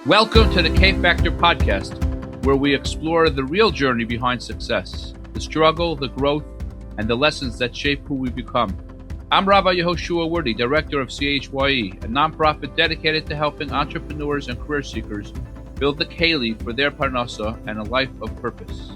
Welcome to the Kfactor podcast, where we explore the real journey behind success, the struggle, the growth, and the lessons that shape who we become. I'm Rabbi Yehoshua Werde, director of Hatch.ai, a nonprofit dedicated to helping entrepreneurs and career seekers build the keli for their parnasa and a life of purpose.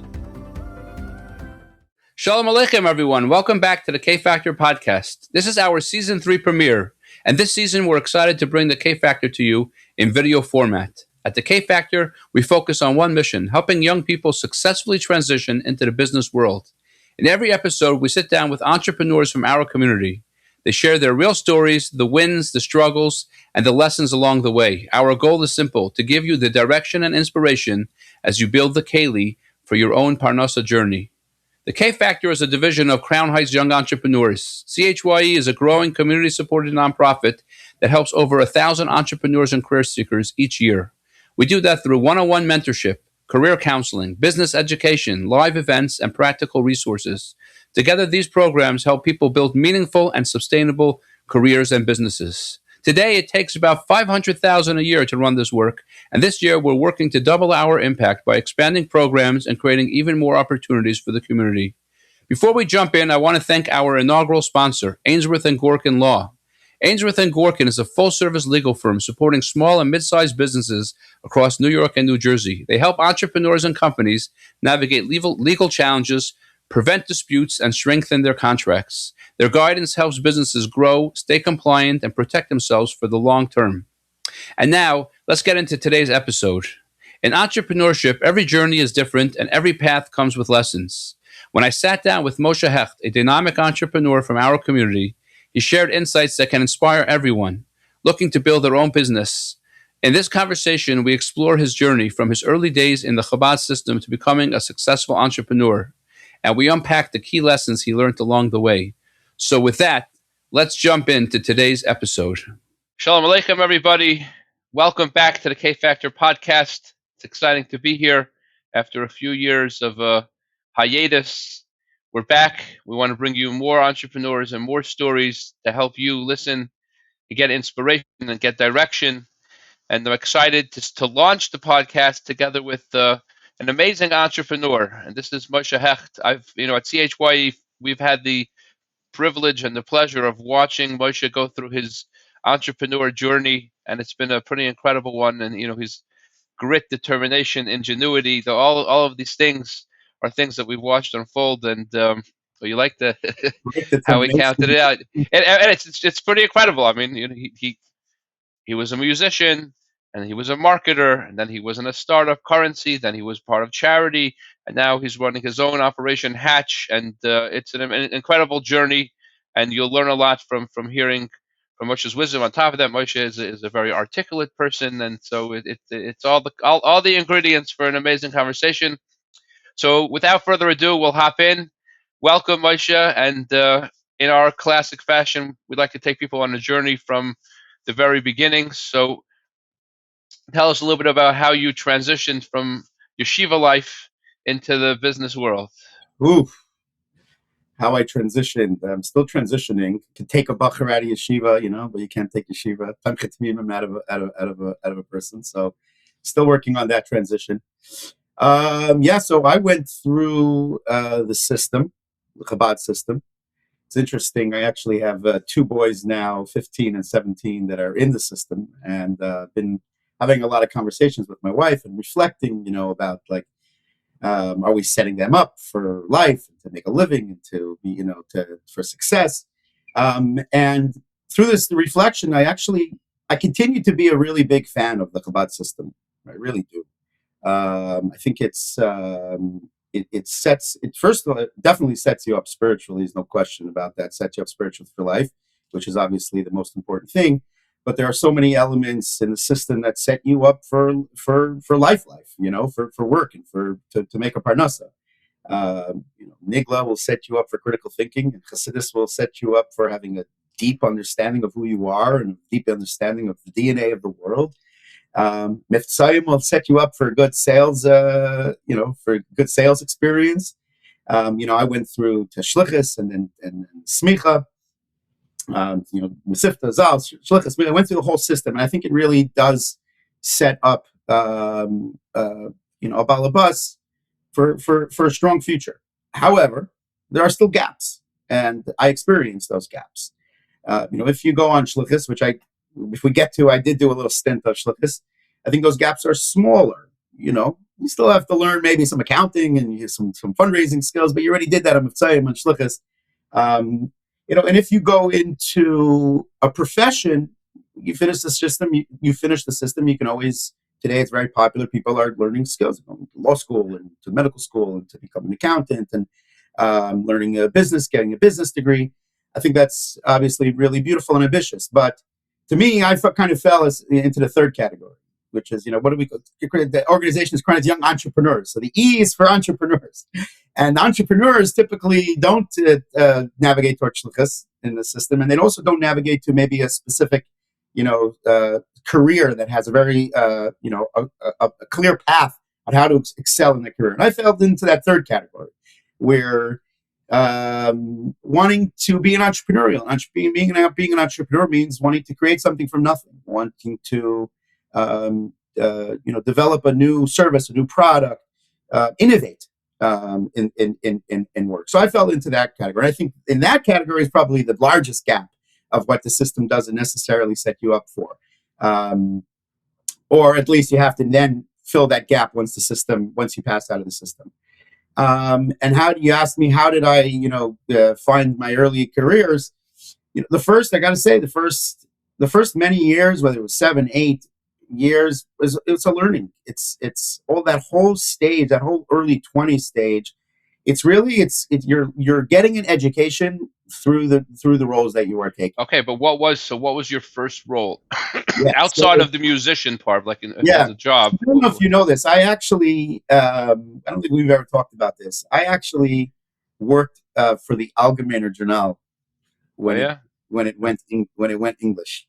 Shalom Aleichem, everyone. Welcome back to the Kfactor podcast. This is our season 3 premiere, and this season we're excited to bring the Kfactor to you in video format. At the Kfactor, we focus on one mission, helping young people successfully transition into the business world. In every episode, we sit down with entrepreneurs from our community. They share their real stories, the wins, the struggles, and the lessons along the way. Our goal is simple, to give you the direction and inspiration as you build the keli for your own parnasa journey. The Kfactor is a division of Crown Heights Young Entrepreneurs. Hatch.ai is a growing community-supported nonprofit that helps over 1,000 entrepreneurs and career seekers each year. We do that through one-on-one mentorship, career counseling, business education, live events, and practical resources. Together, these programs help people build meaningful and sustainable careers and businesses. Today, it takes about $500,000 a year to run this work, and this year we're working to double our impact by expanding programs and creating even more opportunities for the community. Before we jump in, I want to thank our inaugural sponsor, Ainsworth & Gorkin Law. Ainsworth & Gorkin is a full-service legal firm supporting small and mid-sized businesses across New York and New Jersey. They help entrepreneurs and companies navigate legal challenges, prevent disputes, and strengthen their contracts. Their guidance helps businesses grow, stay compliant, and protect themselves for the long term. And now, let's get into today's episode. In entrepreneurship, every journey is different, and every path comes with lessons. When I sat down with Moshe Hecht, a dynamic entrepreneur from our community, he shared insights that can inspire everyone looking to build their own business. In this conversation, we explore his journey from his early days in the Chabad system to becoming a successful entrepreneur, and we unpack the key lessons he learned along the way. So with that, let's jump into today's episode. Shalom Aleichem, everybody. Welcome back to the Kfactor podcast. It's exciting to be here after a few years of hiatus. We're back. We want to bring you more entrepreneurs and more stories to help you listen, to get inspiration and get direction. And I'm excited to launch the podcast together with an amazing entrepreneur. And this is Moshe Hecht. At Hatch.ai, we've had the privilege and the pleasure of watching Moshe go through his entrepreneur journey, and it's been a pretty incredible one. And his grit, determination, ingenuity, all of these things are things that we've watched unfold. And you like the how he counted it out, and it's pretty incredible. I mean, he was a musician, and he was a marketer, and then he was in a startup currency, then he was part of charity, and now he's running his own operation, Hatch, and it's an incredible journey, and you'll learn a lot from hearing from Moshe's wisdom. On top of that, Moshe is a very articulate person, and so it's all the ingredients for an amazing conversation. So without further ado, we'll hop in. Welcome, Moshe, and in our classic fashion, we'd like to take people on a journey from the very beginning. So tell us a little bit about how you transitioned from yeshiva life into the business world. Oof. How I transitioned. I'm still transitioning. You can take a bacher out of yeshiva, but you can't take yeshiva out of a person. So still working on that transition. So I went through the system, the Chabad system. It's interesting. I actually have 2 boys now, 15 and 17, that are in the system, and been having a lot of conversations with my wife and reflecting, about are we setting them up for life, to make a living, and to be, for success. And through this reflection, I continue to be a really big fan of the Chabad system. I really do. I think it first of all, it definitely sets you up spiritually. There's no question about that. Sets you up spiritually for life, which is obviously the most important thing. But there are so many elements in the system that set you up for life, for work and to make a parnasa. Nigla will set you up for critical thinking, and Chassidus will set you up for having a deep understanding of who you are and a deep understanding of the DNA of the world. Miftzayim will set you up for good sales, for good sales experience. I went through Teshlichus and Smicha. Mesifta, Zal, Shlichus. I went through the whole system, and I think it really does set up a balabas for a strong future. However, there are still gaps, and I experienced those gaps. If you go on Shluchus, if we get to, I did do a little stint of Shluchus. I think those gaps are smaller. You still have to learn maybe some accounting and some fundraising skills, but you already did that on Mitzayim and Shluchus. And if you go into a profession, you finish the system. You finish the system. You can always. Today, it's very popular. People are learning skills, going to law school and to medical school and to become an accountant and learning a business, getting a business degree. I think that's obviously really beautiful and ambitious. But to me, I kind of fell into the third category, which is, what do we call it? The organization is crowned young entrepreneurs. So the E is for entrepreneurs. And entrepreneurs typically don't navigate towards shluchus in the system. And they also don't navigate to maybe a specific, career that has a very, a clear path on how to excel in their career. And I fell into that third category where wanting to be an entrepreneurial. Being an entrepreneur means wanting to create something from nothing, wanting to develop a new service, a new product, innovate in work. So I fell into that category. I think in that category is probably the largest gap of what the system doesn't necessarily set you up for. Or at least you have to then fill that gap once you pass out of the system. And you asked me, how did I, find my early careers? The first many years, whether it was 7, 8 years, it's a learning. It's all that whole stage, that whole early 20 stage. You're getting an education through the roles that you are taking. Okay, but what was your first role outside of the musician part, as a job? I don't know if you know this. I actually, I don't think we've ever talked about this. I actually worked for the Allgemeiner Journal when it went English.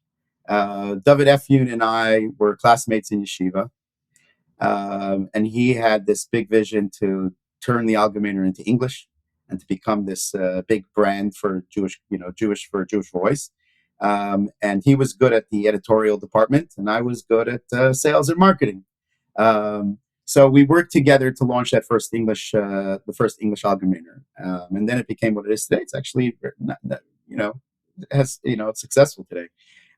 David Efyun and I were classmates in yeshiva, and he had this big vision to turn the Allgemeiner into English and to become this big brand for Jewish voice. And he was good at the editorial department, and I was good at sales and marketing. So we worked together to launch that first English Allgemeiner, and then it became what it is today. It's actually, it's successful today.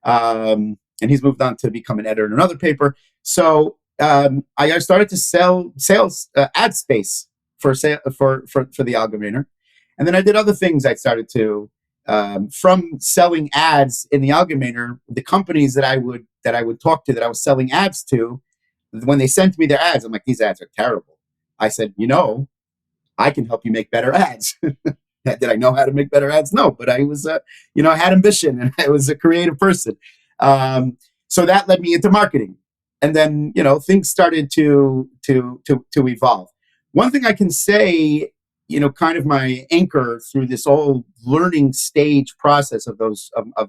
And he's moved on to become an editor in another paper. So I started to sell ad space for the Allgemeiner, and then I did other things. I started to from selling ads in the Allgemeiner, the companies that I would talk to, that I was selling ads to, when they sent me their ads, I'm like, these ads are terrible. I said, I can help you make better ads. Did I know how to make better ads? No, but I was, I had ambition, and I was a creative person. So that led me into marketing, and then things started to evolve. One thing I can say, kind of my anchor through this whole learning stage process of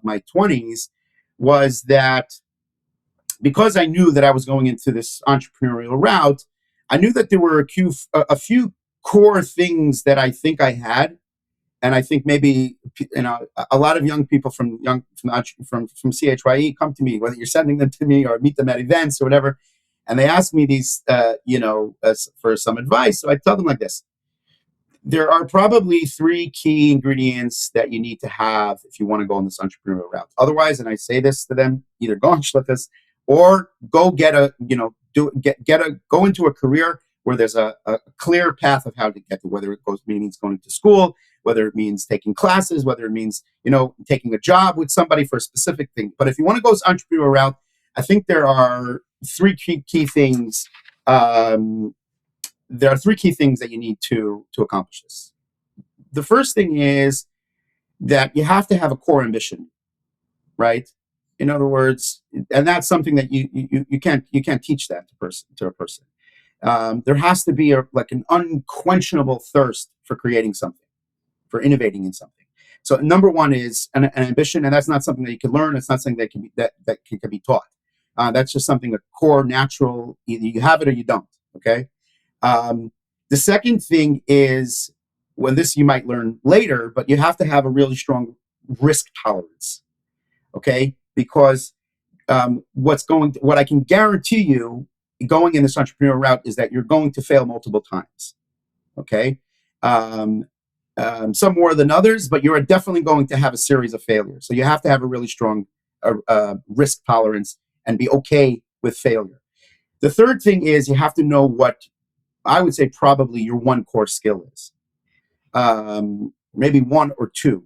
my 20s was that because I knew that I was going into this entrepreneurial route, I knew that there were a few core things that I think I had. And I think maybe a lot of young people from CHYE come to me, whether you're sending them to me or meet them at events or whatever, and they ask me these, for some advice. So I tell them like this: there are probably 3 key ingredients that you need to have if you want to go on this entrepreneurial route. Otherwise, and I say this to them, either go on shluchus or go go into a career where there's a clear path of how to get to, whether it means going to school, whether it means taking classes, whether it means, taking a job with somebody for a specific thing. But if you want to go this entrepreneurial route, I think there are 3 key things. There are 3 key things that you need to accomplish this. The first thing is that you have to have a core ambition, right? In other words, and that's something that you can't teach that to a person. There has to be an unquenchable thirst for creating something, for innovating in something. So number 1 is an ambition, and that's not something that you can learn. It's not something that can be taught. That's just something, a core, natural. Either you have it or you don't. Okay. The second thing is, this you might learn later, but you have to have a really strong risk tolerance. Okay, because what I can guarantee you going in this entrepreneurial route is that you're going to fail multiple times. Okay. Some more than others, but you're definitely going to have a series of failures. So you have to have a really strong risk tolerance and be okay with failure. The third thing is you have to know what I would say probably your one core skill is. Maybe one or two.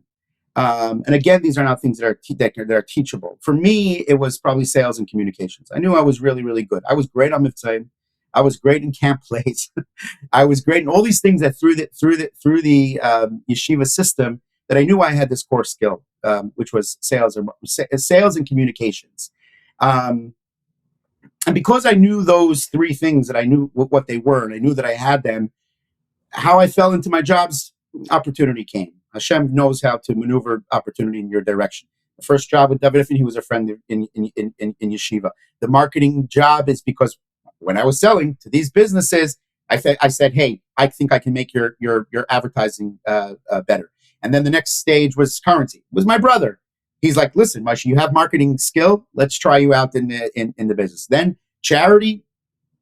And again, these are not things that are teachable. For me, it was probably sales and communications. I knew I was really, really good. I was great on Mivtzaim. I was great in camp plays. I was great in all these things that through the yeshiva system that I knew I had this core skill, which was sales and communications. And because I knew those three things, that I knew what they were, and I knew that I had them, how I fell into my jobs, opportunity came. Hashem knows how to maneuver opportunity in your direction. The first job with David Effin, he was a friend in yeshiva. The marketing job is because when I was selling to these businesses, I said, hey, I think I can make your advertising better. And then the next stage was currency. It was my brother. He's like, listen, Moshe, you have marketing skill. Let's try you out in the business. Then charity,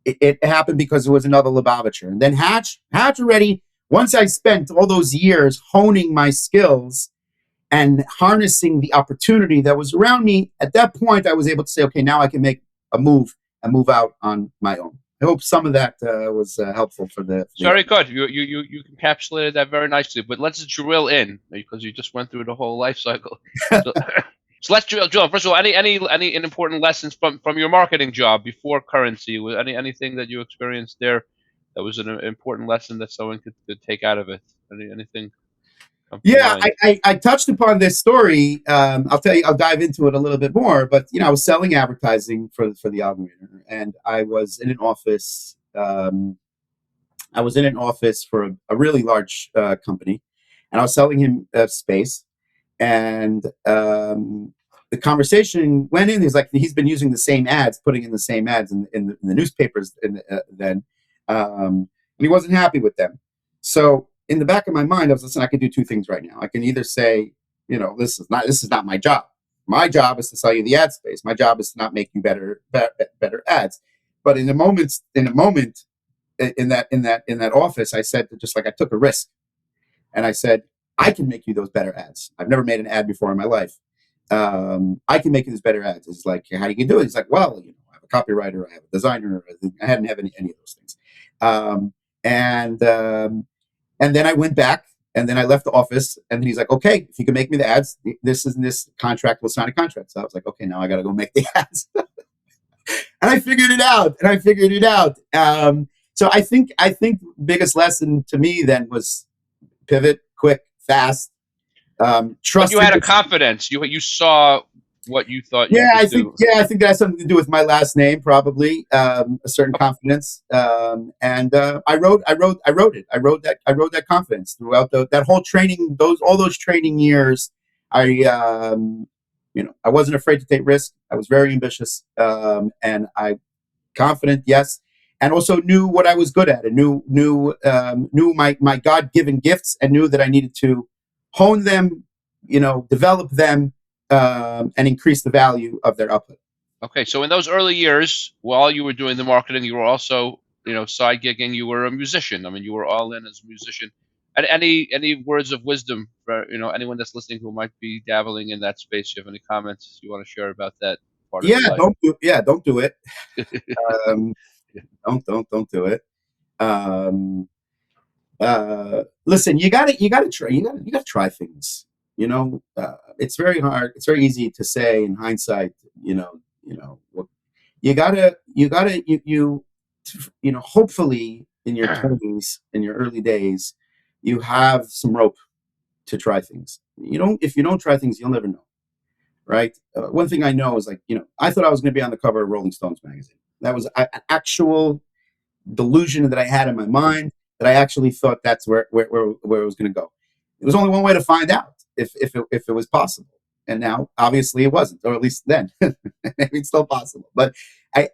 it happened because it was another Lubavitcher. And then Hatch already, once I spent all those years honing my skills and harnessing the opportunity that was around me, at that point, I was able to say, okay, now I can make a move and move out on my own. I hope some of that was helpful for the... Very good. You encapsulated that very nicely, but let's drill in, because you just went through the whole life cycle. So let's drill. First of all, any important lessons from your marketing job before currency? Was anything that you experienced there that was an important lesson that someone could take out of it? Anything? Yeah, I touched upon this story. I'll tell you, I'll dive into it a little bit more. But I was selling advertising for the Algorithm, and I was in an office. I was in an office for a really large company, and I was selling him space. And the conversation went in. He's like, he's been using the same ads, putting in the same ads in the newspapers, and he wasn't happy with them. So in the back of my mind, I was, listen, I can do two things right now. I can either say, this is not my job. My job is to sell you the ad space. My job is to not make you better ads. But in that office, I said, just like, I took a risk, and I said, I can make you those better ads. I've never made an ad before in my life. I can make you those better ads. It's like, how do you do it? He's like, well, I have a copywriter, I have a designer. I hadn't have any of those things. And then I went back, and then I left the office, and then he's like, okay, if you can make me the ads, this contract, we'll sign a contract. So I was like, okay, now I got to go make the ads. And I figured it out. So I think the biggest lesson to me then was pivot quick, fast, trust. But you had a confidence. You saw what you thought. I think that has something to do with my last name, probably a certain confidence. And I wrote that confidence throughout that whole training. All those training years, I wasn't afraid to take risks. I was very ambitious, and I confident, yes, and also knew what I was good at, and knew my God-given gifts, and knew that I needed to hone them, develop them. And increase the value of their output. Okay, so in those early years, while you were doing the marketing, you were also, side gigging. You were a musician. I mean, you were all in as a musician. And any words of wisdom for anyone that's listening who might be dabbling in that space? Do you have any comments you want to share about that part of your life? Don't do it. Don't do it. Listen, you gotta try things. It's very hard. It's very easy to say in hindsight. Hopefully in your 20s, in your early days, you have some rope to try things. If you don't try things, you'll never know, right? One thing I know is I thought I was going to be on the cover of Rolling Stones magazine. That was an actual delusion that I had in my mind, that I actually thought that's where it was going to go. There was only one way to find out if it was possible, and now obviously it wasn't, or at least then. Maybe it's still possible, but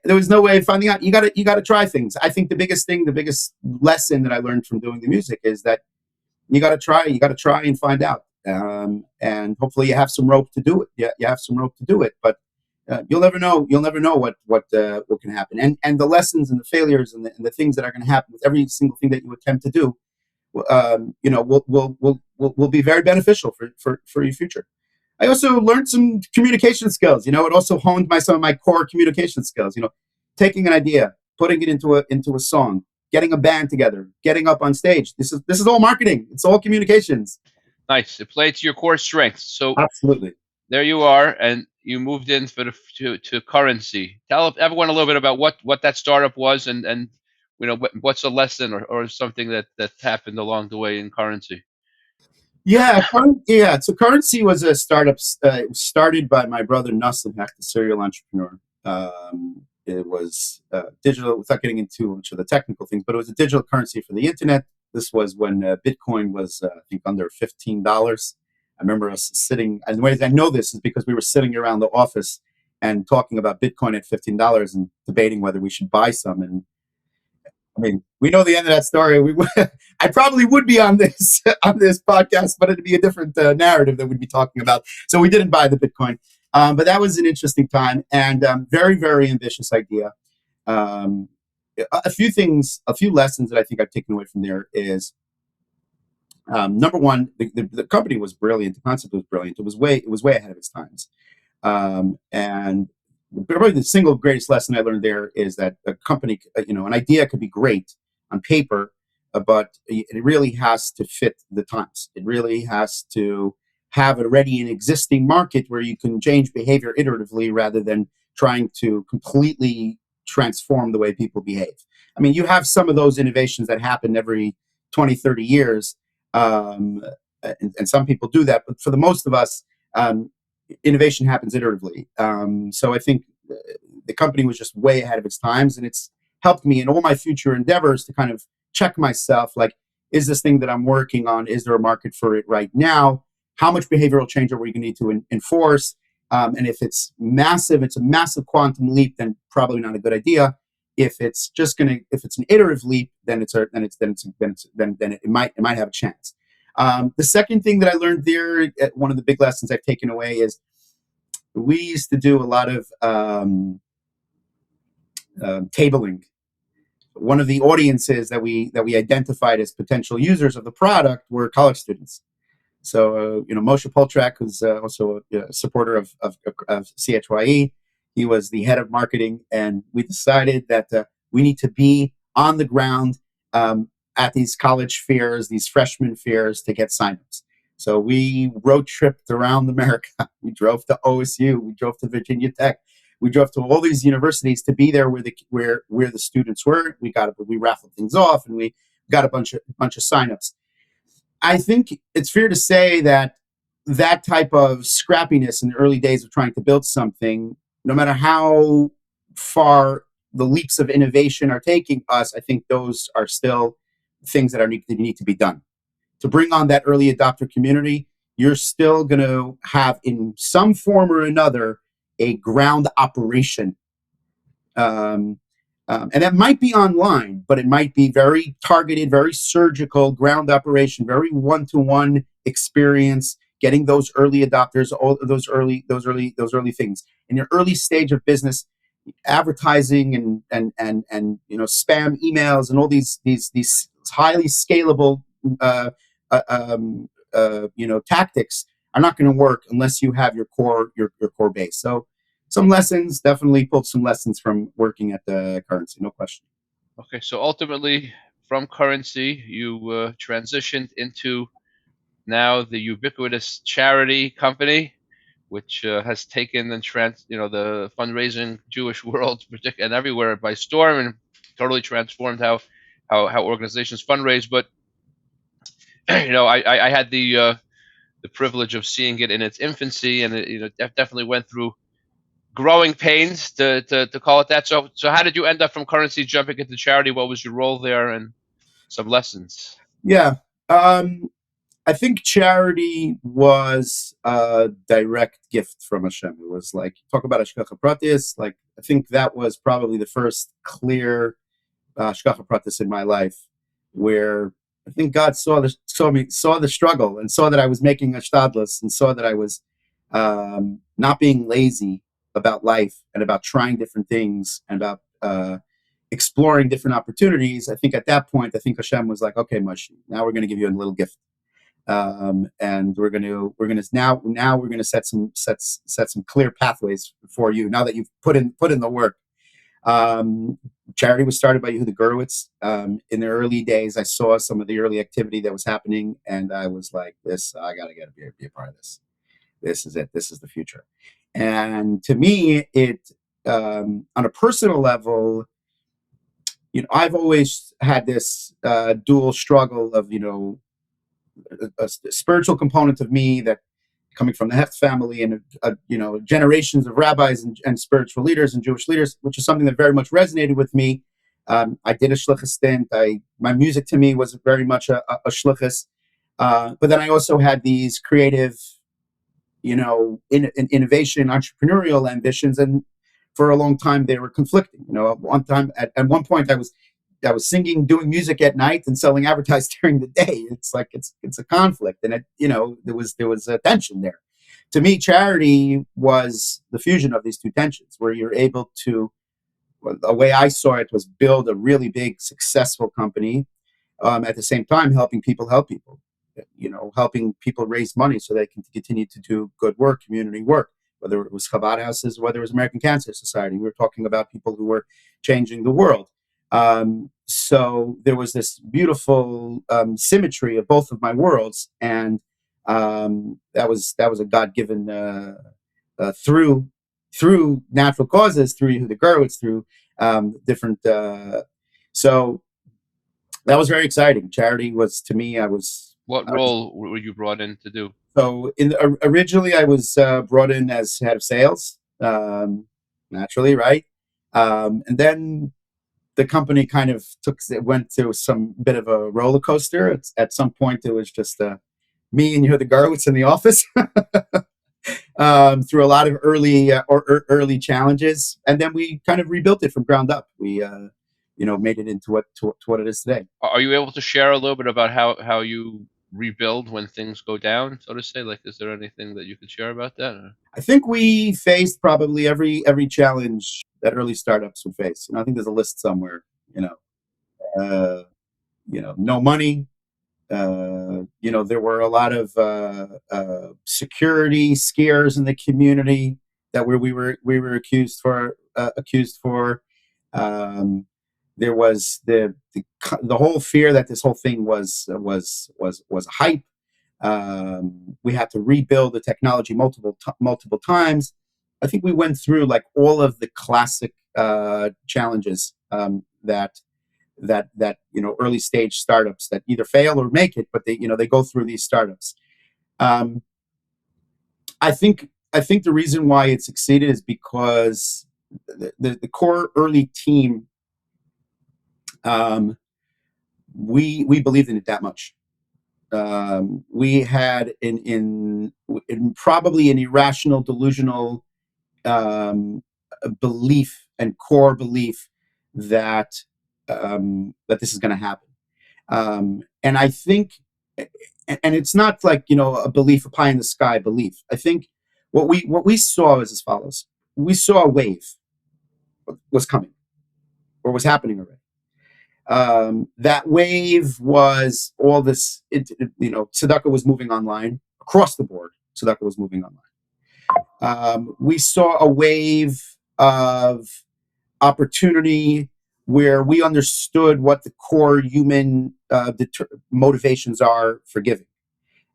there was no way of finding out. You got to try things. I think the biggest lesson that I learned from doing the music is that you got to try and find out, and hopefully you have some rope to do it. Yeah, you have some rope to do it, but you'll never know. You'll never know what can happen, and the lessons and the failures and the things that are going to happen with every single thing that you attempt to do, will be very beneficial for your future. I also learned some communication skills. It also honed some of my core communication skills. Taking an idea, putting it into a song, getting a band together, getting up on stage. This is all marketing. It's all communications. Nice. It played to your core strengths. So Absolutely. there you are, and you moved in to currency. Tell everyone a little bit about what that startup was, and what's a lesson or something that happened along the way in currency. Yeah. So Currency was a startup started by my brother Moshe Hecht, a serial entrepreneur. It was digital, without getting into much of the technical things, but it was a digital currency for the internet. This was when Bitcoin was, I think, under $15. I remember us sitting, and the way I know this is because we were sitting around the office and talking about Bitcoin at $15 and debating whether we should buy some. And I mean, we know the end of that story. I probably would be on this podcast, but it'd be a different narrative that we'd be talking about. So we didn't buy the Bitcoin, but that was an interesting time and very, very ambitious idea. A few lessons that I think I've taken away from there is number one, the company was brilliant. The concept was brilliant. It was way ahead of its times, and probably the single greatest lesson I learned there is that a company, an idea could be great on paper, but it really has to fit the times. It really has to have already an existing market where you can change behavior iteratively rather than trying to completely transform the way people behave. I mean, you have some of those innovations that happen every 20, 30 years, and some people do that, but for the most of us, innovation happens iteratively. So I think the company was just way ahead of its times, and it's helped me in all my future endeavors to kind of check myself, like, is this thing that I'm working on, is there a market for it right now? How much behavioral change are we going to need to enforce? And if it's massive, it's a massive quantum leap, then probably not a good idea. If it's an iterative leap, then it might have a chance. The second thing that I learned there, one of the big lessons I've taken away, is we used to do a lot of tabling. One of the audiences that we identified as potential users of the product were college students. So Moshe Poltrak, who's also a supporter of Hatch.ai, he was the head of marketing, and we decided that we need to be on the ground at these college fairs, these freshman fairs, to get signups. So we road tripped around America. We drove to OSU. We drove to Virginia Tech. We drove to all these universities to be there where the students were. We raffled things off, and we got a bunch of signups. I think it's fair to say that type of scrappiness in the early days of trying to build something, no matter how far the leaps of innovation are taking us, I think those are still things that need to be done. To bring on that early adopter community, you're still going to have, in some form or another, a ground operation. And that might be online, but it might be very targeted, very surgical ground operation, very one-to-one experience, getting those early adopters, all of those early things. In your early stage of business, advertising and spam emails and all these highly scalable tactics are not going to work unless you have your core base. So some lessons, definitely pulled some lessons from working at the currency, no question. Okay, so ultimately from currency, you transitioned into now the ubiquitous charity company, which has taken the fundraising Jewish world and everywhere by storm, and totally transformed how organizations fundraise. But I had the privilege of seeing it in its infancy, and it definitely went through growing pains, to call it that. So how did you end up from currency jumping into charity? What was your role there, and some lessons? Yeah. I think charity was a direct gift from Hashem. It was like, talk about Hashgacha Pratis. Like, I think that was probably the first clear Hashgacha Pratis in my life, where I think God saw the struggle, and saw that I was making a shtadlus, and saw that I was not being lazy, about life and about trying different things and about exploring different opportunities, I think at that point, I think Hashem was like, okay, Moshe, now we're going to give you a little gift. And we're gonna set some clear pathways for you now that you've put in the work. Charity was started by Yehuda Gurwitz. In the early days, I saw some of the early activity that was happening, and I was like, I gotta be a part of this. This is it. This is the future. And to me, it on a personal level, I've always had this dual struggle of a spiritual component of me that coming from the Hecht family and generations of rabbis and spiritual leaders and Jewish leaders, which is something that very much resonated with me. I did a shlichus stint. My music to me was very much a shlichus. But then I also had these creative, innovation, entrepreneurial ambitions, and for a long time they were conflicting. At one point I was singing, doing music at night, and selling advertised during the day. It's like it's a conflict, and there was a tension there. To me, charity was the fusion of these two tensions, where you're able to, the way I saw it, was build a really big, successful company, at the same time helping people help people. Helping people raise money so they can continue to do good work, community work. Whether it was Chabad houses, whether it was American Cancer Society, we were talking about people who were changing the world. So there was this beautiful symmetry of both of my worlds, and that was a God-given through natural causes, through Yehuda Gurwitz, through different. So that was very exciting. Charity was, to me, What role were you brought in to do? So originally I was brought in as head of sales, naturally, right? And then the company kind of went to some bit of a roller coaster. At some point, it was just me and Yehuda Gurwitz in the office through a lot of early challenges, and then we kind of rebuilt it from ground up. We made it into what it is today. Are you able to share a little bit about how you rebuild when things go down, so to say? Like, is there anything that you could share about that? Or? I think we faced probably every challenge that early startups would face. I think there's a list somewhere. No money. There were a lot of security scares in the community that we were accused for. There was the whole fear that this whole thing was hype. We had to rebuild the technology multiple times. I think we went through like all of the classic challenges that early stage startups that either fail or make it, but they go through these startups. I think the reason why it succeeded is because the core early team, we believed in it that much. We had in probably an irrational, delusional belief and core belief that this is going to happen. And I think, and it's not like a belief, a pie in the sky belief. I think what we saw is as follows: we saw a wave was coming, or was happening already. That wave was all this, tzedakah was moving online across the board. Tzedakah was moving online. We saw a wave of opportunity where we understood what the core human motivations are for giving.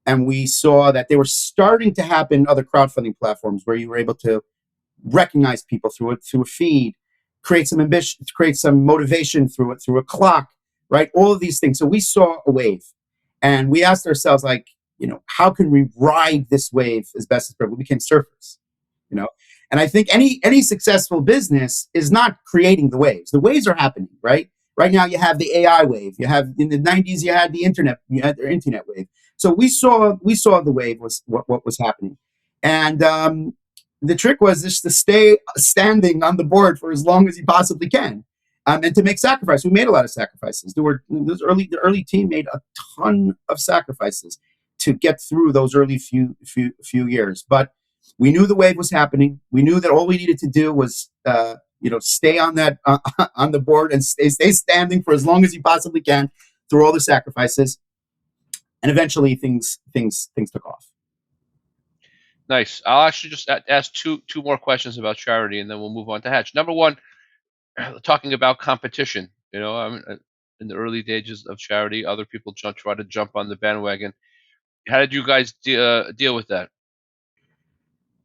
And we saw that they were starting to happen in other crowdfunding platforms where you were able to recognize people through a feed, create some ambition, create some motivation through a clock, right? All of these things. So we saw a wave, and we asked ourselves, like, how can we ride this wave as best as possible? We became surfers, And I think any successful business is not creating the waves. The waves are happening, right? Right now, you have the AI wave. You have, in the 90s, you had the internet. You had the internet wave. So we saw the wave was what was happening, and the trick was just to stay standing on the board for as long as you possibly can, and to make sacrifices. We made a lot of sacrifices. The early team made a ton of sacrifices to get through those early few years. But We knew the wave was happening. We knew that all we needed to do was, stay on that on the board and stay standing for as long as you possibly can through all the sacrifices, and eventually things took off. Nice. I'll actually just ask two more questions about charity, and then we'll move on to Hatch. Number one, talking about competition. In the early stages of charity, other people try to jump on the bandwagon. How did you guys deal with that?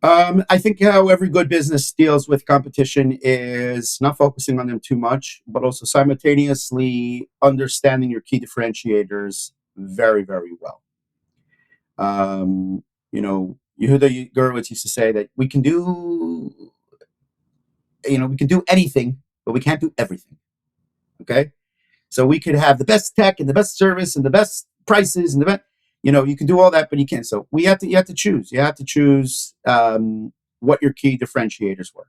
I think how every good business deals with competition is not focusing on them too much, but also simultaneously understanding your key differentiators very, very well. Yehuda Gurwitz used to say that we can do anything, but we can't do everything. Okay, so we could have the best tech and the best service and the best prices and the best, you can do all that, but you can't. So you have to choose. You have to choose what your key differentiators were,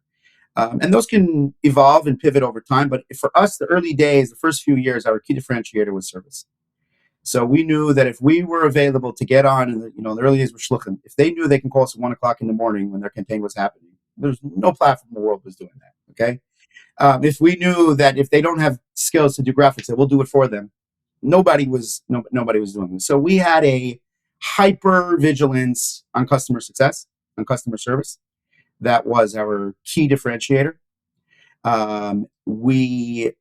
and those can evolve and pivot over time. But for us, the early days, the first few years, our key differentiator was service. So we knew that if we were available to get on, in the early days were shluchim, if they knew they can call us at 1 o'clock in the morning when their campaign was happening, there's no platform in the world was doing that. Okay, if we knew that if they don't have skills to do graphics, that we'll do it for them. Nobody was doing this. So we had a hyper vigilance on customer success, on customer service. That was our key differentiator. We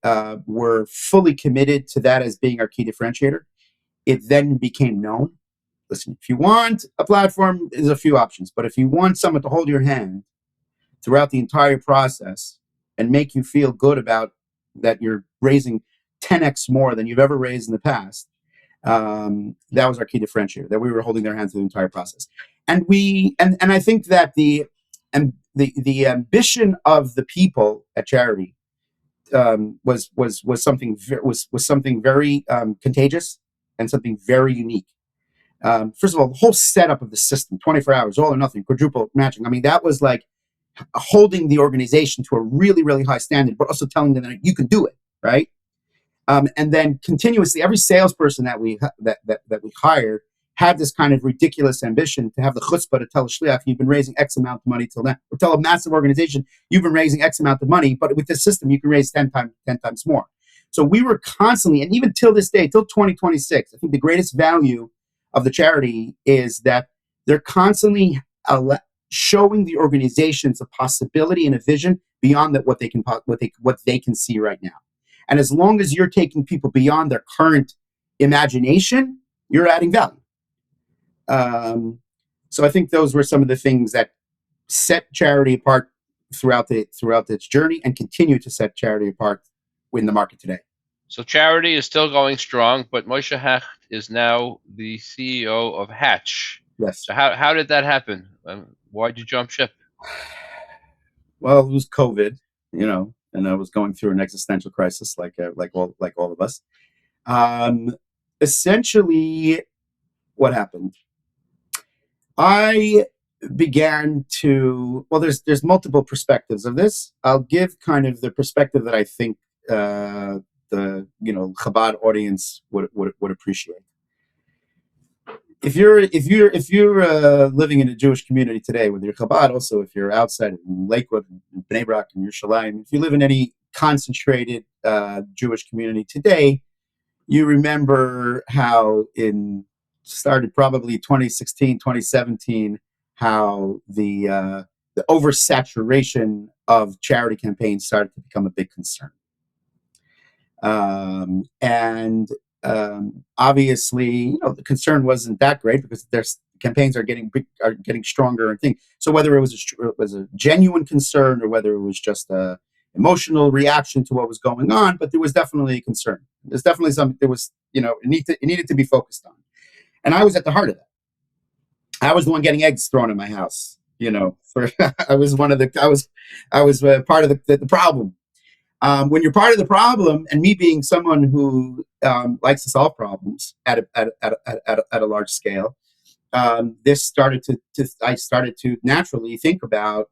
were fully committed to that as being our key differentiator. It then became known. Listen, if you want a platform, there's a few options. But if you want someone to hold your hand throughout the entire process and make you feel good about that you're raising 10x more than you've ever raised in the past, that was our key differentiator, that we were holding their hands through the entire process. And I think that the ambition of the people at charity was something very contagious and something very unique. First of all, the whole setup of the system, 24 hours, all or nothing, quadruple matching. I mean, that was like holding the organization to a really, really high standard, but also telling them that you can do it, right? And then continuously, every salesperson that we hired had this kind of ridiculous ambition to have the chutzpah to tell a shliach, you've been raising X amount of money till now, or tell a massive organization, you've been raising X amount of money, but with this system, you can raise 10 times more. So we were constantly, and even till this day, till 2026, I think the greatest value of the charity is that they're constantly showing the organizations a possibility and a vision beyond that what they can see right now. And as long as you're taking people beyond their current imagination, you're adding value. So I think those were some of the things that set charity apart throughout its journey and continue to set charity apart in the market today. So charity is still going strong, but Moshe Hecht is now the CEO of Hatch. Yes. So how did that happen? Why did you jump ship? Well, it was COVID, and I was going through an existential crisis, like all of us. Essentially, what happened? I began to. Well, there's multiple perspectives of this. I'll give kind of the perspective that I think the Chabad audience would appreciate. If you're living in a Jewish community today, whether you're Chabad, also if you're outside in Lakewood, in Bnei Brak, and Yerushalayim, if you live in any concentrated Jewish community today, you remember how started probably 2016, 2017, how the oversaturation of charity campaigns started to become a big concern. Obviously, the concern wasn't that great because their campaigns are getting stronger and things. So whether it was a genuine concern or whether it was just a emotional reaction to what was going on, but there was definitely a concern. There's definitely something. There was, it needed to be focused on, and I was at the heart of that. I was the one getting eggs thrown in my house. I was part of the problem. When you're part of the problem, and me being someone who likes to solve problems at a large scale, I started to naturally think about.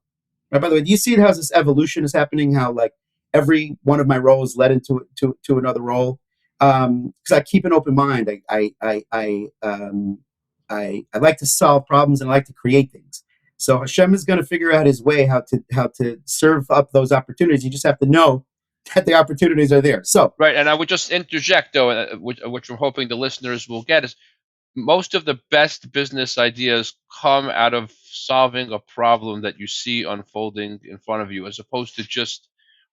By the way, do you see how this evolution is happening? How like every one of my roles led into another role? Because I keep an open mind. I like to solve problems and I like to create things. So Hashem is going to figure out his way how to serve up those opportunities. You just have to know that the opportunities are there. So right, and I would just interject though, which we're hoping the listeners will get is most of the best business ideas come out of solving a problem that you see unfolding in front of you, as opposed to just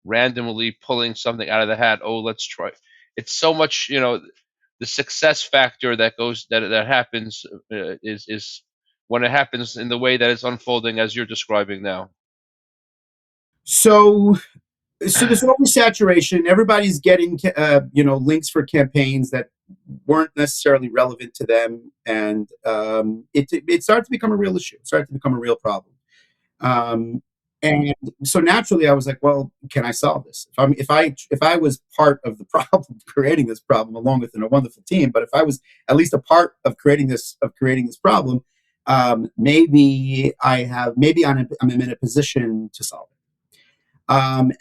randomly pulling something out of the hat. Oh, let's try. It's so much, the success factor that happens is when it happens in the way that it's unfolding as you're describing now. So there's oversaturation. Everybody's getting links for campaigns that weren't necessarily relevant to them, and it started to become a real issue. It started to become a real problem. And so naturally, I was like, "Well, can I solve this? If I was part of the problem, creating this problem, along with a wonderful team, but if I was at least a part of creating this problem, maybe I'm in a position to solve it."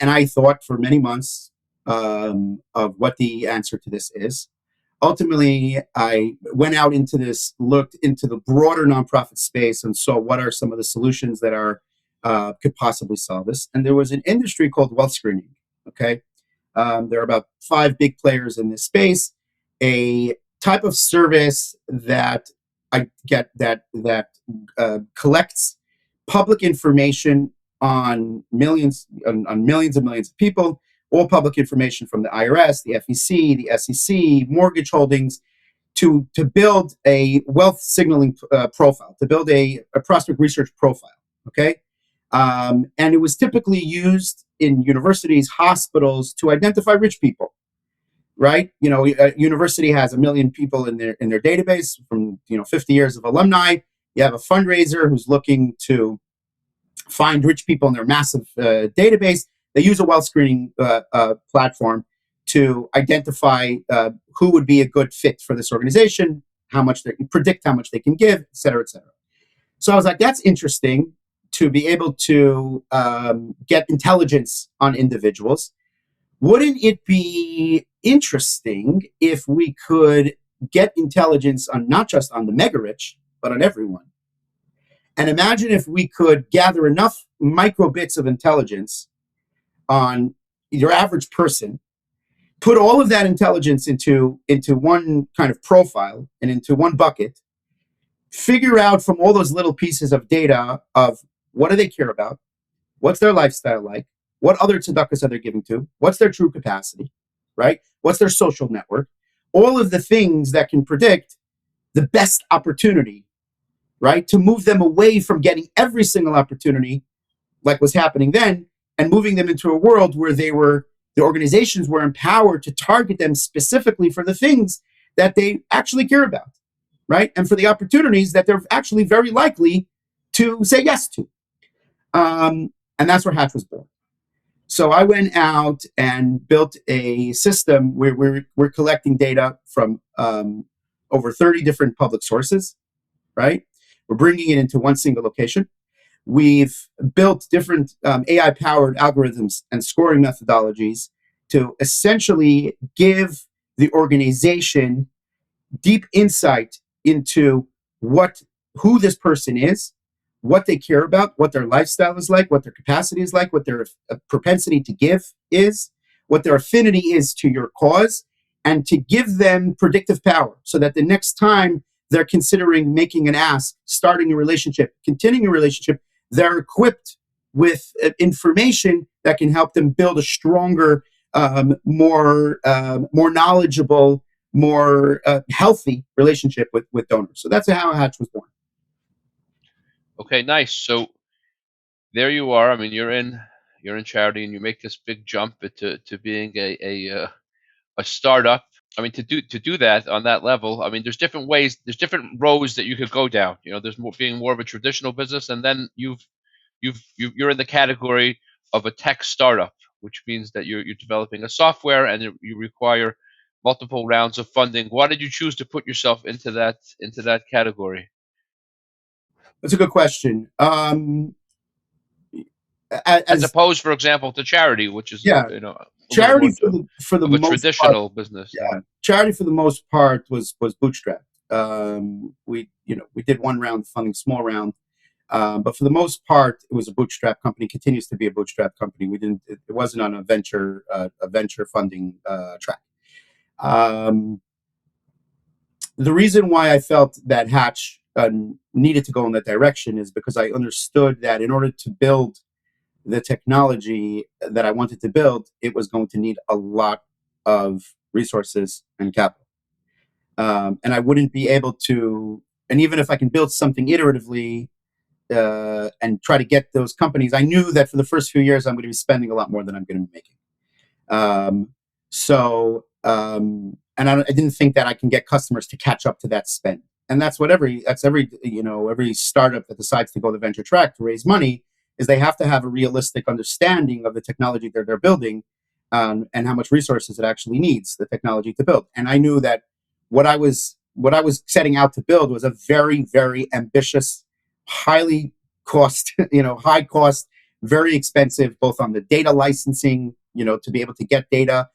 And I thought for many months of what the answer to this is. Ultimately, I went out into this, looked into the broader nonprofit space, and saw what are some of the solutions that could possibly solve this. And there was an industry called wealth screening. Okay, there are about 5 big players in this space. A type of service that collects public information on millions and millions of people, all public information from the IRS, the FEC, the SEC, mortgage holdings, to build a wealth signaling profile, to build a prospect research profile. Okay, and it was typically used in universities, hospitals to identify rich people. Right, a university has 1 million people in their database from 50 years of alumni. You have a fundraiser who's looking to find rich people in their massive database. They use a wealth screening platform to identify who would be a good fit for this organization, predict how much they can give, et cetera, et cetera. So I was like, that's interesting to be able to get intelligence on individuals. Wouldn't it be interesting if we could get intelligence on not just on the mega rich, but on everyone? And imagine if we could gather enough micro bits of intelligence on your average person, put all of that intelligence into one kind of profile and into one bucket, figure out from all those little pieces of data of what do they care about, what's their lifestyle like, what other tzedakahs are they giving to, what's their true capacity, right? What's their social network, all of the things that can predict the best opportunity, right? To move them away from getting every single opportunity like was happening then, and moving them into a world where the organizations were empowered to target them specifically for the things that they actually care about, right? And for the opportunities that they're actually very likely to say yes to. And that's where Hatch was born. So I went out and built a system where we're collecting data from over 30 different public sources, right? We're bringing it into one single location. We've built different AI-powered algorithms and scoring methodologies to essentially give the organization deep insight into who this person is, what they care about, what their lifestyle is like, what their capacity is like, what their propensity to give is, what their affinity is to your cause, and to give them predictive power so that the next time they're considering making an ask, starting a relationship, continuing a relationship, they're equipped with information that can help them build a stronger, more knowledgeable, more healthy relationship with donors. So that's how Hatch was born. Okay, nice. So there you are. I mean, you're in charity, and you make this big jump to being a startup. I mean, to do that on that level, I mean, there's different ways, there's different roads that you could go down. There's being more of a traditional business, and then you're in the category of a tech startup, which means that you're developing a software and you require multiple rounds of funding. Why did you choose to put yourself into that category? That's a good question. As opposed, for example, to charity, which is charity for the of a most traditional part, business. Yeah, charity for the most part was bootstrap. We did one round of funding, small round. But for the most part, it was a bootstrap company. Continues to be a bootstrap company. It wasn't on a venture funding track. The reason why I felt that Hatch needed to go in that direction is because I understood that in order to build the technology that I wanted to build, it was going to need a lot of resources and capital. And I wouldn't be able to, and even if I can build something iteratively and try to get those companies, I knew that for the first few years, I'm going to be spending a lot more than I'm going to be making. And I didn't think that I can get customers to catch up to that spend. And that's every startup that decides to go the venture track to raise money is they have to have a realistic understanding of the technology that they're building, and how much resources it actually needs, the technology to build. And I knew that what I was setting out to build was a very, very ambitious, highly cost, high cost, very expensive, both on the data licensing, to be able to get data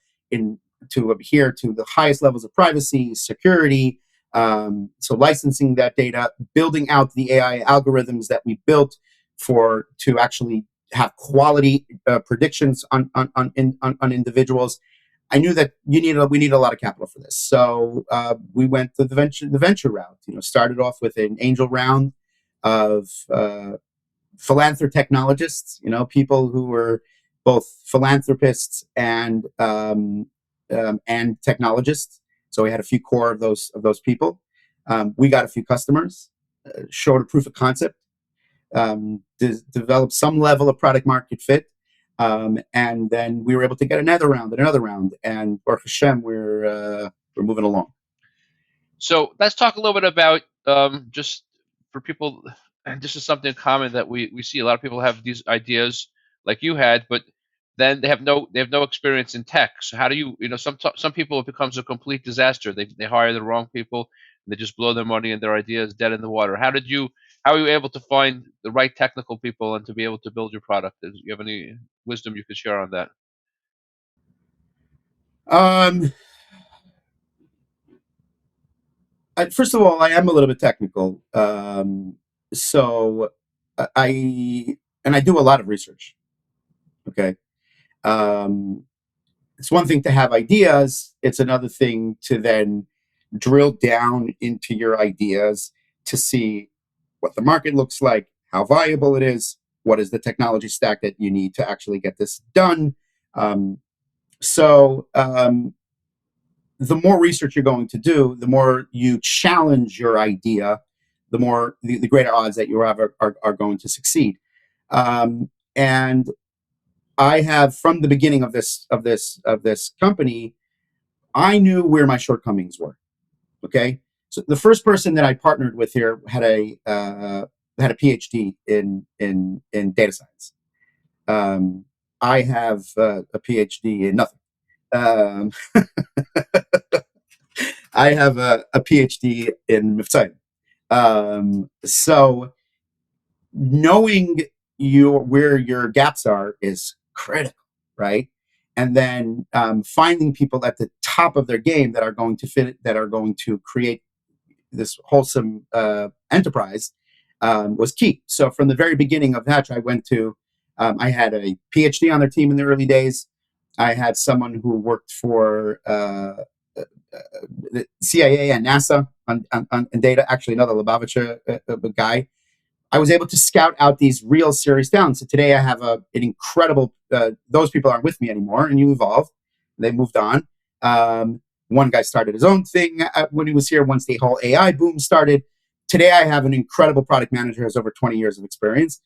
to adhere to the highest levels of privacy, security. So licensing that data, building out the AI algorithms that we built to actually have quality predictions on individuals. I knew that we need a lot of capital for this. So we went to the venture route. Started off with an angel round of philanthrotechnologists, people who were both philanthropists and technologists. So we had a few core of those people. We got a few customers, showed a proof of concept, developed some level of product market fit, and then we were able to get another round, and Baruch Hashem, we're moving along. So let's talk a little bit about just for people. This is something common that we see. A lot of people have these ideas like you had, but then they have no experience in tech. So how do you some people, it becomes a complete disaster. They hire the wrong people and they just blow their money and their ideas dead in the water. How are you able to find the right technical people and to be able to build your product? Do you have any wisdom you could share on that? First of all, I am a little bit technical. So I do a lot of research. Okay. It's one thing to have ideas. It's another thing to then drill down into your ideas to see what the market looks like, how viable it is, what is the technology stack that you need to actually get this done. The more research you're going to do, the more you challenge your idea, the more the greater odds that you are going to succeed. And I have, from the beginning of this company, I knew where my shortcomings were. Okay, so the first person that I partnered with here had a PhD in data science. I have a PhD in nothing. I have a PhD in Miftzayim. So knowing where your gaps are is critical, right? And then finding people at the top of their game that are going to fit, that are going to create this wholesome enterprise was key. So from the very beginning of Hatch, I had a PhD on their team in the early days. I had someone who worked for the CIA and NASA on data, actually another Lubavitcher guy. I was able to scout out these real serious talents. So today I have an incredible, those people aren't with me anymore, and you evolved. They moved on. One guy started his own thing when he was here, once the whole AI boom started. Today I have an incredible product manager who has over 20 years of experience.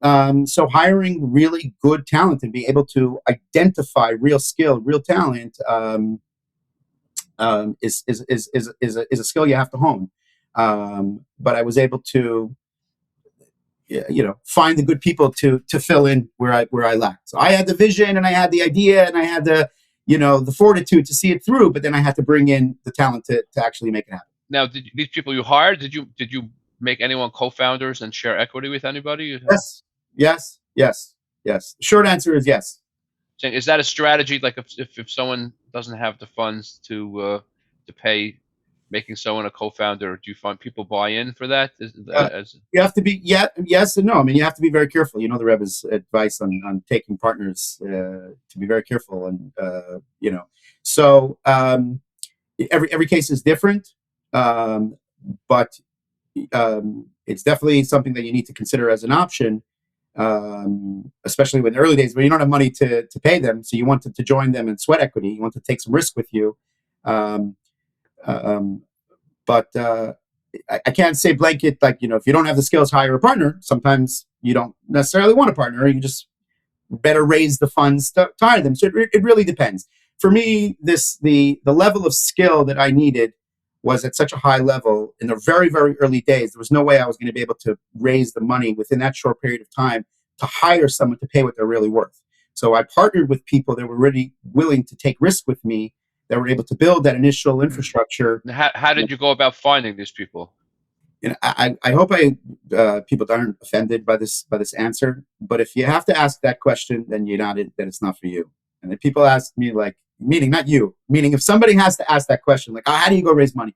So hiring really good talent and being able to identify real skill, real talent is a skill you have to hone. But I was able to, find the good people to fill in where I lacked. So I had the vision and I had the idea and I had the fortitude to see it through, but then I had to bring in the talent to actually make it happen. Now, these people you hired, did you make anyone co-founders and share equity with anybody? Yes. The short answer is yes. Is that a strategy? Like if someone doesn't have the funds to pay making someone a co-founder? Do you find people buy in for that? You have to be yes and no. I mean, you have to be very careful. The Rebbe's advice on taking partners to be very careful, and so every case is different, but it's definitely something that you need to consider as an option, especially in the early days where you don't have money to pay them. So you wanted to join them in sweat equity. You want to take some risk with you. But I can't say blanket, like, if you don't have the skills, hire a partner. Sometimes you don't necessarily want a partner. You just better raise the funds to hire them. So it really depends. For me, the level of skill that I needed was at such a high level in the very, very early days. There was no way I was going to be able to raise the money within that short period of time to hire someone to pay what they're really worth. So I partnered with people that were really willing to take risk with me, that were able to build that initial infrastructure. How did you go about finding these people? I hope people aren't offended by this answer. But if you have to ask that question, then then it's not for you. And if people ask me, like, meaning not you, meaning if somebody has to ask that question, like, how do you go raise money?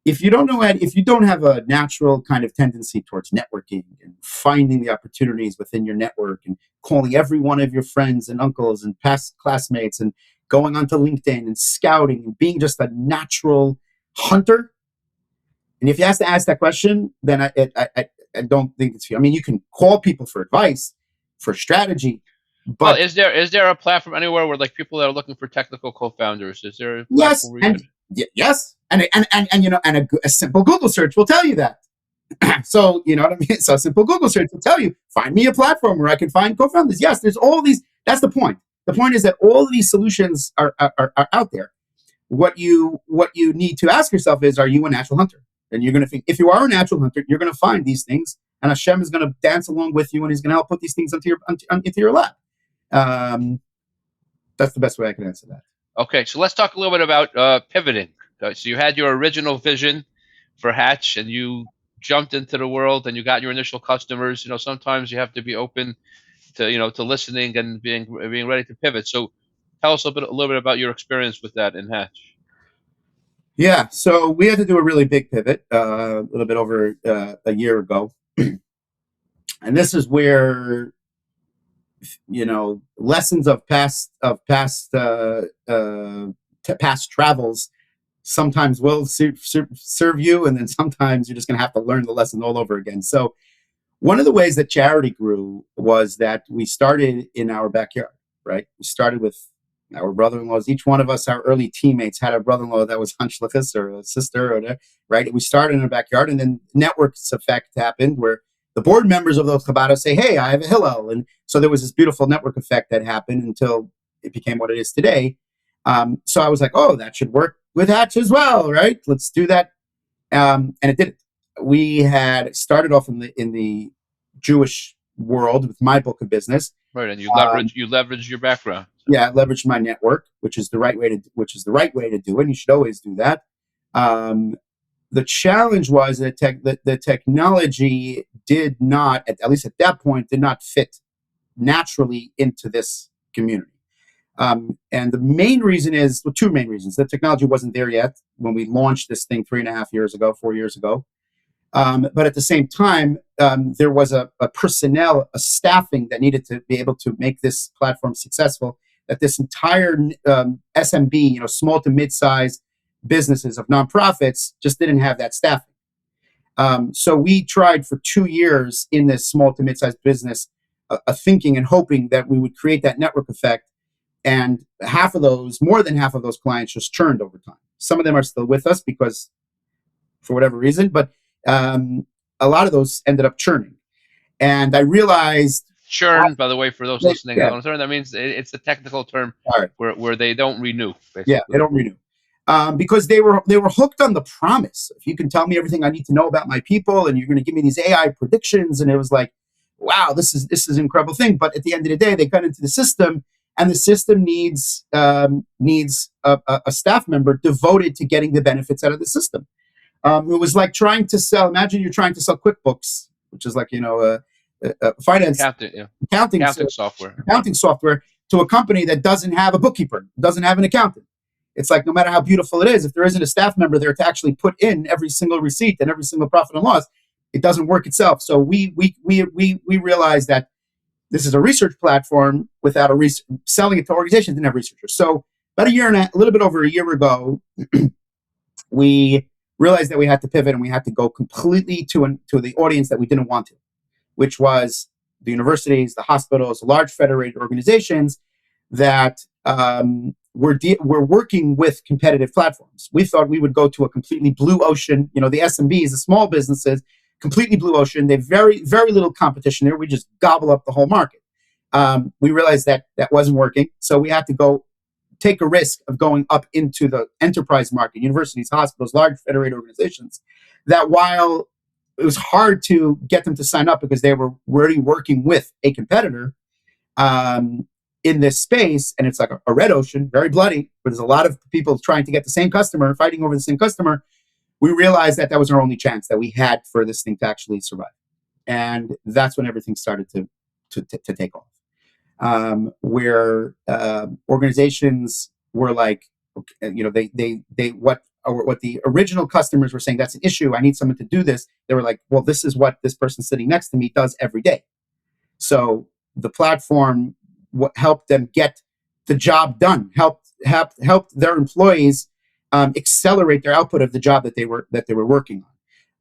If you don't have a natural kind of tendency towards networking and finding the opportunities within your network and calling every one of your friends and uncles and past classmates and going onto LinkedIn and scouting and being just a natural hunter, and if you have to ask that question, then I don't think it's for you. I mean, you can call people for advice, for strategy, but is there a platform anywhere where, like, people that are looking for technical co-founders? Is there a platform yes, and a simple Google search will tell you that. So you know what I mean. So a simple Google search will tell you, find me a platform where I can find co-founders. Yes, there's all these. That's the point. The point is that all of these solutions are out there. What you need to ask yourself is, are you a natural hunter? And you're going to think, if you are a natural hunter, you're going to find these things, and Hashem is going to dance along with you, and He's going to help put these things into your lap. That's the best way I can answer that. Okay, so let's talk a little bit about pivoting. So you had your original vision for Hatch, and you jumped into the world, and you got your initial customers. Sometimes you have to be open to listening and being ready to pivot. So tell us a little bit about your experience with that in Hatch. Yeah, so we had to do a really big pivot a little bit over a year ago, and this is where lessons of past travels sometimes will serve you, and then sometimes you're just going to have to learn the lesson all over again. So one of the ways that charity grew was that we started in our backyard. Right, we started with our brother-in-laws. Each one of us, our early teammates, had a brother-in-law that was Hanshlichus or a sister, or right. We started in our backyard, and then networks effect happened where the board members of those Chabad say, "Hey, I have a Hillel," and so there was this beautiful network effect that happened until it became what it is today. So I was like, "Oh, that should work with Hatch as well, right? Let's do that," and it didn't. We had started off in the Jewish world with my book of business. Right, and you leverage your background. Yeah, I leveraged my network, which is the right way to do it. And you should always do that. The challenge was that the technology did not, at least at that point, did not fit naturally into this community. And the main reason is, two main reasons. The technology wasn't there yet when we launched this thing 4 years ago. But at the same time, there was a personnel, a staffing that needed to be able to make this platform successful. That this entire SMB, small to mid-sized businesses of nonprofits, just didn't have that staffing. So we tried for 2 years in this small to mid-sized business, thinking and hoping that we would create that network effect. And more than half of those clients just churned over time. Some of them are still with us because, for whatever reason, but a lot of those ended up churning. And I realized churn, by the way, for those listening, that means it's the technical term where they don't renew. Basically. Yeah, they don't renew because they were hooked on the promise. If you can tell me everything I need to know about my people, and you're going to give me these AI predictions, and it was like, wow, this is an incredible thing. But at the end of the day, they got into the system, and the system needs a staff member devoted to getting the benefits out of the system. It was like trying to sell. Imagine you're trying to sell QuickBooks, which is like finance accounting software to a company that doesn't have a bookkeeper, doesn't have an accountant. It's like no matter how beautiful it is, if there isn't a staff member there to actually put in every single receipt and every single profit and loss, it doesn't work itself. So we realized that this is a research platform without selling it to organizations and have researchers. So about a little bit over a year ago, we realized that we had to pivot and we had to go completely to the audience that we didn't want to, which was the universities, the hospitals, large federated organizations that were working with competitive platforms. We thought we would go to a completely blue ocean, the SMBs, the small businesses, completely blue ocean. They have very, very little competition there. We just gobble up the whole market. We realized that wasn't working. So we had to go take a risk of going up into the enterprise market, universities, hospitals, large federated organizations, that while it was hard to get them to sign up because they were already working with a competitor in this space, and it's like a red ocean, very bloody, but there's a lot of people trying to get the same customer, fighting over the same customer. We realized that was our only chance that we had for this thing to actually survive. And that's when everything started to take off. Where organizations were like, they what the original customers were saying, that's an issue, I need someone to do this. They were like, well, this is what this person sitting next to me does every day. So the platform helped them get the job done, helped their employees accelerate their output of the job that they were working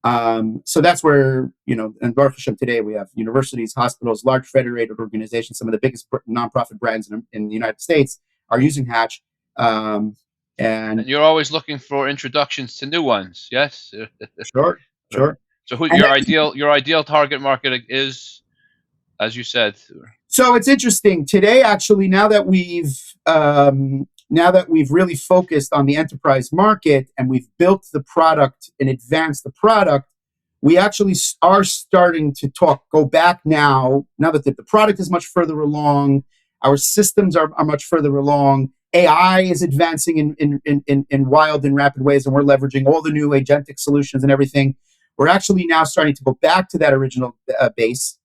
on. So that's where, in Baruch Hashem today, we have universities, hospitals, large federated organizations. Some of the biggest nonprofit brands in the United States are using Hatch. And you're always looking for introductions to new ones, yes? Sure. So your ideal target market is, as you said? So it's interesting today, actually, now that we've really focused on the enterprise market and we've built the product and advanced the product, we actually are starting to go back now that the product is much further along, our systems are much further along, AI is advancing in wild and rapid ways, and we're leveraging all the new agentic solutions and everything. We're actually now starting to go back to that original base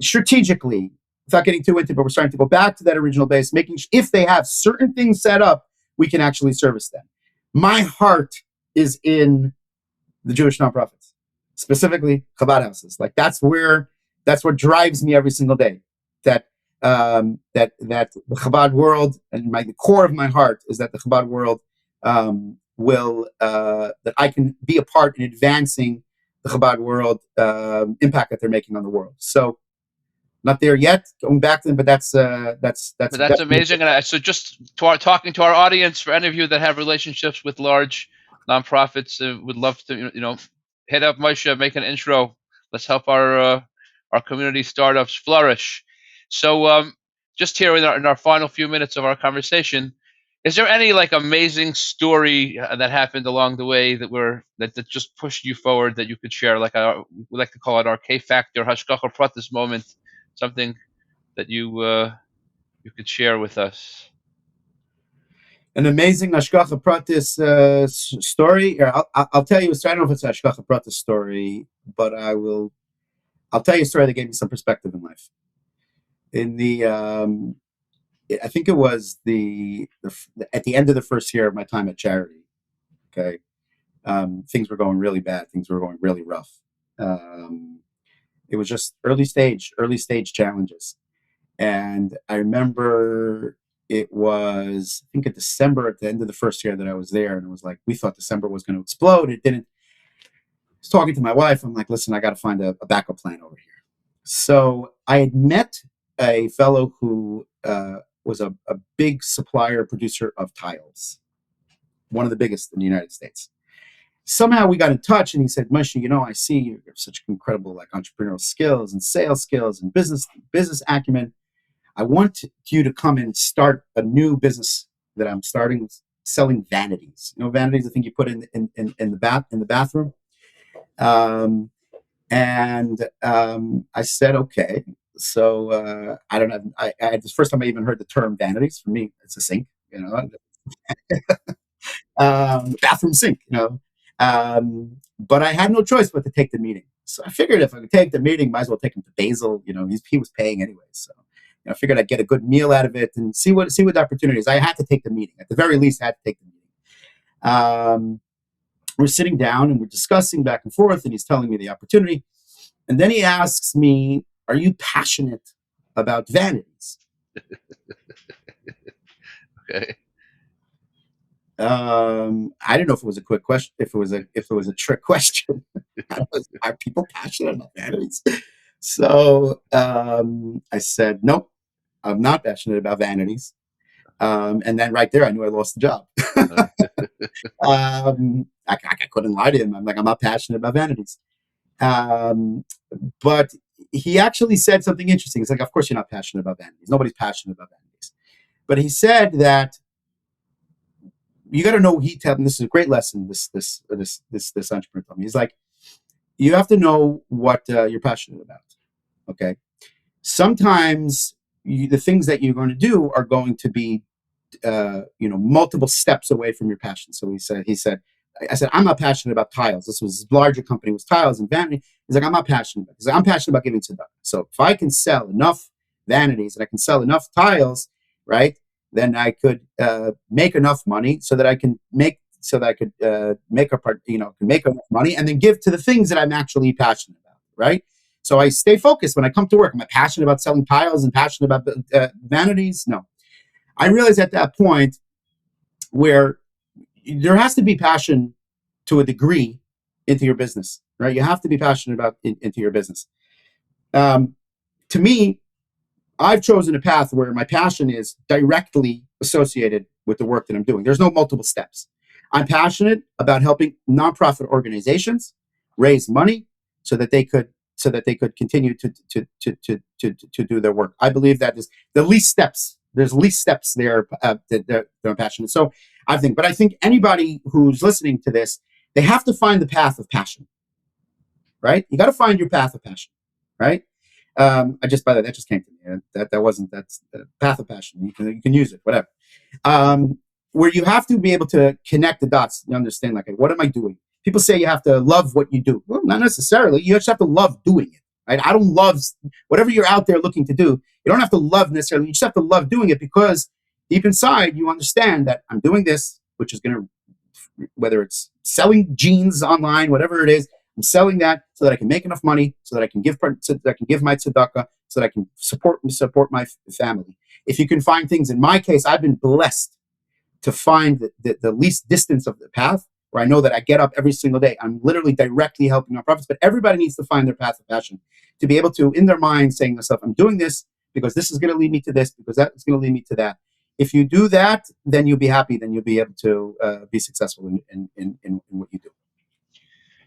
strategically, without getting too into it, but we're starting to go back to that original base, making if they have certain things set up, we can actually service them. My heart is in the Jewish nonprofits, specifically Chabad houses. Like that's what drives me every single day. That the Chabad world, and the core of my heart is that the Chabad world that I can be a part in advancing the Chabad world impact that they're making on the world. So. Not there yet, going back to them, but that's amazing. And so just talking to our audience, for any of you that have relationships with large nonprofits, would love to, hit up Moshe, make an intro. Let's help our community startups flourish. So just here in our final few minutes of our conversation, is there any amazing story that happened along the way that just pushed you forward that you could share? We like to call it our Kfactor Hashgacha Pratis moment. Something that you could share with us. An amazing Hashgacha Pratis story. I'll tell you. I don't know if it's a Hashgacha Pratis story, but I'll tell you a story that gave me some perspective in life. In the I think it was at the end of the first year of my time at charity. Okay, things were going really bad. Things were going really rough. It was just early stage challenges. And I remember it was, I think in December at the end of the first year that I was there, and it was like, we thought December was going to explode. It didn't. I was talking to my wife. I'm like, listen, I got to find a backup plan over here. So I had met a fellow who was a big supplier, producer of tiles, one of the biggest in the United States. Somehow we got in touch, and he said, Moshe, I see you have such incredible entrepreneurial skills and sales skills and business acumen. I want you to come and start a new business that I'm starting, selling vanities. Vanities, I think you put in the bathroom. I said, okay. So I don't have. I this the first time I even heard the term vanities. For me, it's a sink. Bathroom sink. But I had no choice but to take the meeting. So I figured if I could take the meeting, might as well take him to Basel. He was paying anyway. So I figured I'd get a good meal out of it and see what the opportunity is. I had to take the meeting. At the very least, I had to take the meeting. We're sitting down and we're discussing back and forth, and he's telling me the opportunity. And then he asks me, "Are you passionate about vanities?" Okay. I don't know if it was a quick question, if it was a trick question. Are people passionate about vanities? So I said, "Nope, I'm not passionate about vanities." And then right there, I knew I lost the job. I couldn't lie to him. I'm like, "I'm not passionate about vanities." But he actually said something interesting. It's like, "Of course you're not passionate about vanities. Nobody's passionate about vanities." But he said that you got to know. He told me, this is a great lesson. This entrepreneur told me. He's like, you have to know what you're passionate about. Okay. Sometimes the things that you're going to do are going to be, multiple steps away from your passion. So he said, I said, "I'm not passionate about tiles." This was a larger company with tiles and vanity. He's like, "I'm not passionate about it." He's like, "I'm passionate about giving tzedakah. So if I can sell enough vanities and I can sell enough tiles, right, then I could make enough money so that I can make enough money and then give to the things that I'm actually passionate about, right?" So I stay focused when I come to work. Am I passionate about selling tiles and passionate about vanities? No. I realized at that point where there has to be passion to a degree into your business, right? You have to be passionate about into your business. To me, I've chosen a path where my passion is directly associated with the work that I'm doing. There's no multiple steps. I'm passionate about helping nonprofit organizations raise money so that they could continue to do their work. I believe that is the least steps. There's least steps there that I'm passionate. So I think anybody who's listening to this, they have to find the path of passion, right? You got to find your path of passion, right? By the way, that just came to me. That's the path of passion. You can use it, whatever. Where you have to be able to connect the dots. You understand, like, what am I doing? People say you have to love what you do. Well, not necessarily. You just have to love doing it, right? I don't love whatever you're out there looking to do. You don't have to love necessarily. You just have to love doing it because deep inside you understand that I'm doing this, which is going to, whether it's selling jeans online, whatever it is, I'm selling that so that I can make enough money, so that I can give my tzedakah, so that I can support my family. If you can find things, in my case, I've been blessed to find the least distance of the path where I know that I get up every single day. I'm literally directly helping nonprofits, but everybody needs to find their path of passion to be able to, in their mind, saying to themselves, "I'm doing this because this is going to lead me to this, because that is going to lead me to that." If you do that, then you'll be happy. Then you'll be able to be successful in what you do.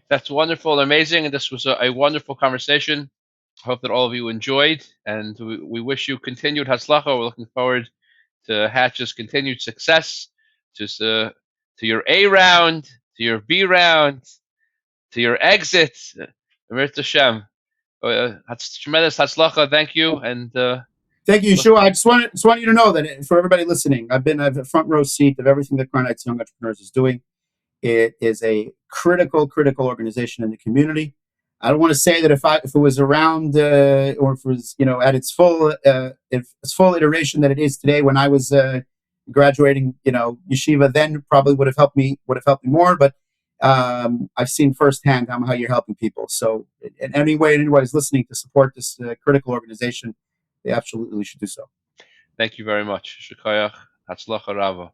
That's wonderful and amazing. And this was a wonderful conversation. I hope that all of you enjoyed, and we wish you continued hatzlacha. We're looking forward to Hatch's continued success, to your A round, to your B round, to your exit. Emir Hashem. Tremendous hatzlacha. Thank you. And thank you, Yehoshua. I just want you to know that for everybody listening, I've a front row seat of everything that Crown Heights Young Entrepreneurs is doing. It is a critical organization in the community. I don't want to say that if it was around or if it was at its full iteration that it is today, when I was graduating yeshiva, then probably would have helped me more. But I've seen firsthand how you're helping people. So in any way anybody's listening to support this critical organization, they absolutely should do so. Thank you very much. Shukayach. Hatzlacha Rava.